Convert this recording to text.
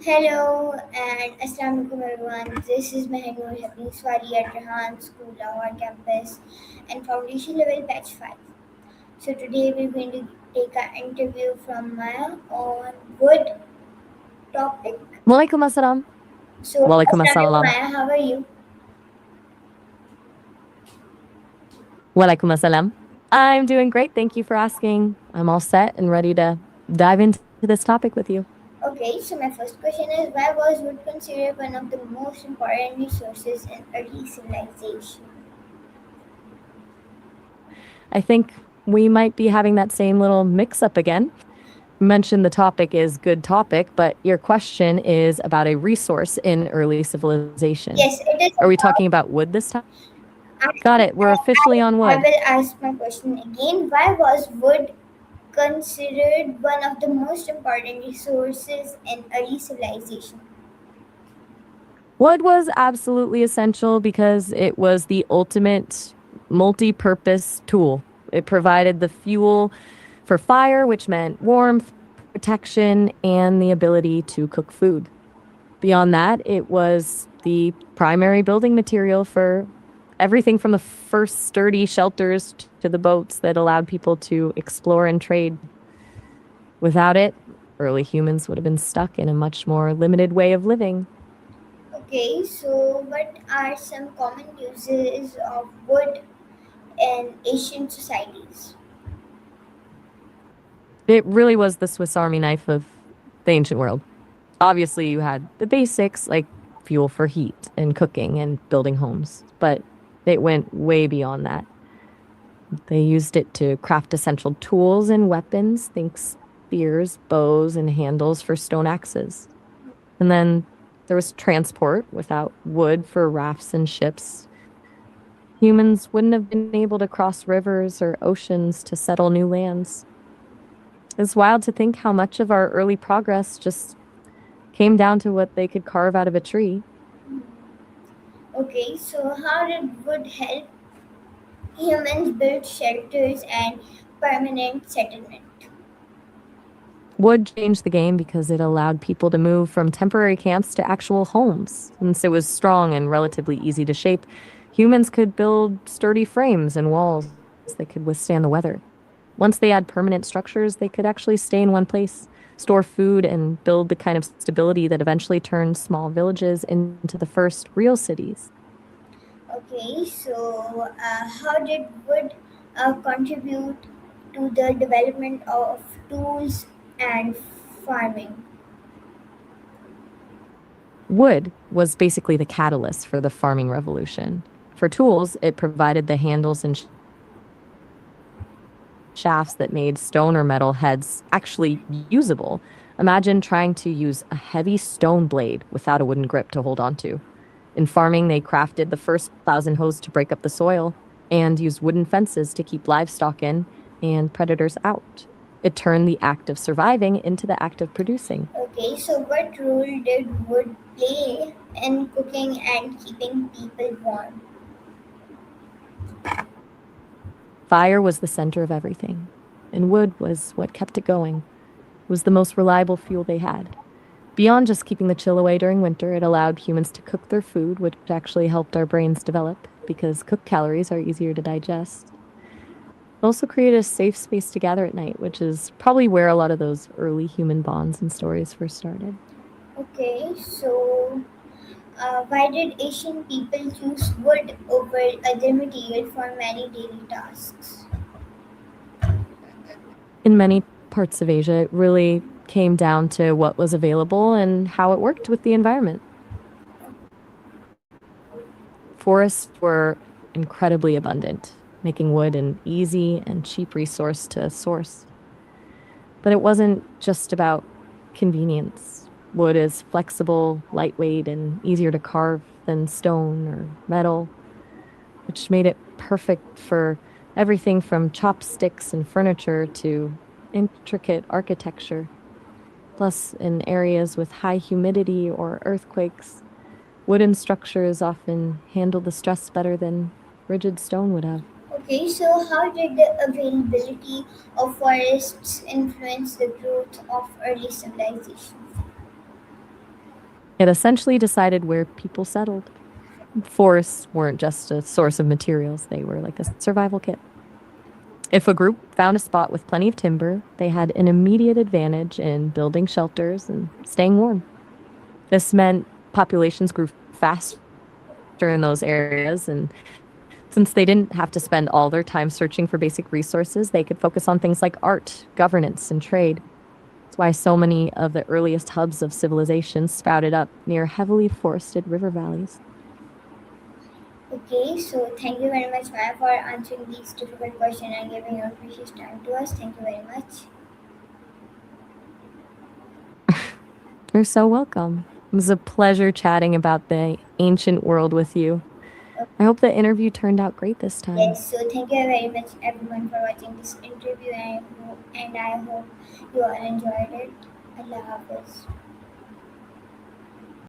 Hello and Assalamualaikum everyone. This is Mehanur Habib Swari at Rehan School, our campus, and foundation level batch 5. So today we're going to take an interview from Maya on wood topic. Walaikum assalam. So Walaikum Assalamualaikum assalam. Maya, how are you? Walaikum assalam. I'm doing great. Thank you for asking. I'm all set and ready to dive into this topic with you. Okay, so my first question is why was wood considered one of the most important resources in early civilization? I think we might be having that same little mix up again. You mentioned the topic is good topic, but your question is about a resource in early civilization. Yes, it is Are we about. talking about wood this time? I, Got it. We're officially on I wood. will ask my question again. Why was wood considered one of the most important resources in early civilization? Wood was absolutely essential because it was the ultimate multi-purpose tool. It provided the fuel for fire, which meant warmth, protection, and the ability to cook food. Beyond that, it was the primary building material for everything from the first sturdy shelters to the boats that allowed people to explore and trade. Without it, early humans would have been stuck in a much more limited way of living. Okay, so what are some common uses of wood in Asian societies? It really was the Swiss Army knife of the ancient world. Obviously, you had the basics like fuel for heat and cooking and building homes, but it went way beyond that. They used it to craft essential tools and weapons, think spears, bows, and handles for stone axes. And then there was transport without wood for rafts and ships. Humans wouldn't have been able to cross rivers or oceans to settle new lands. It's wild to think how much of our early progress just came down to what they could carve out of a tree. Okay, so how did wood help humans build shelters and permanent settlement? Wood changed the game because it allowed people to move from temporary camps to actual homes. Since it was strong and relatively easy to shape, humans could build sturdy frames and walls that could withstand the weather. Once they had permanent structures, they could actually stay in one place, store food, and build the kind of stability that eventually turned small villages into the first real cities. Okay, so how did wood contribute to the development of tools and farming? Wood was basically the catalyst for the farming revolution. For tools, it provided the handles and shafts that made stone or metal heads actually usable. Imagine trying to use a heavy stone blade without a wooden grip to hold onto. In farming, they crafted the first plows and hoes to break up the soil and used wooden fences to keep livestock in and predators out. It turned the act of surviving into the act of producing. Okay, so what role did wood play in cooking and keeping people warm? Fire was the center of everything, and wood was what kept it going. It was the most reliable fuel they had. Beyond just keeping the chill away during winter, it allowed humans to cook their food, which actually helped our brains develop because cooked calories are easier to digest. It also created a safe space to gather at night, which is probably where a lot of those early human bonds and stories first started. Okay, so why did Asian people choose wood over other material for many daily tasks? In many parts of Asia, it really came down to what was available and how it worked with the environment. Forests were incredibly abundant, making wood an easy and cheap resource to source. But it wasn't just about convenience. Wood is flexible, lightweight, and easier to carve than stone or metal, which made it perfect for everything from chopsticks and furniture to intricate architecture. Plus, in areas with high humidity or earthquakes, wooden structures often handle the stress better than rigid stone would have. Okay, so how did the availability of forests influence the growth of early civilization? It essentially decided where people settled. Forests weren't just a source of materials, they were like a survival kit. If a group found a spot with plenty of timber, they had an immediate advantage in building shelters and staying warm. This meant populations grew faster in those areas, and since they didn't have to spend all their time searching for basic resources, they could focus on things like art, governance, and trade. That's why so many of the earliest hubs of civilization sprouted up near heavily forested river valleys. Okay, so thank you very much, Maya, for answering these difficult questions and giving your precious time to us. Thank you very much. You're so welcome. It was a pleasure chatting about the ancient world with you. I hope the interview turned out great this time. Yes, so thank you very much, everyone, for watching this interview, and I hope you all enjoyed it. Allah Hafiz.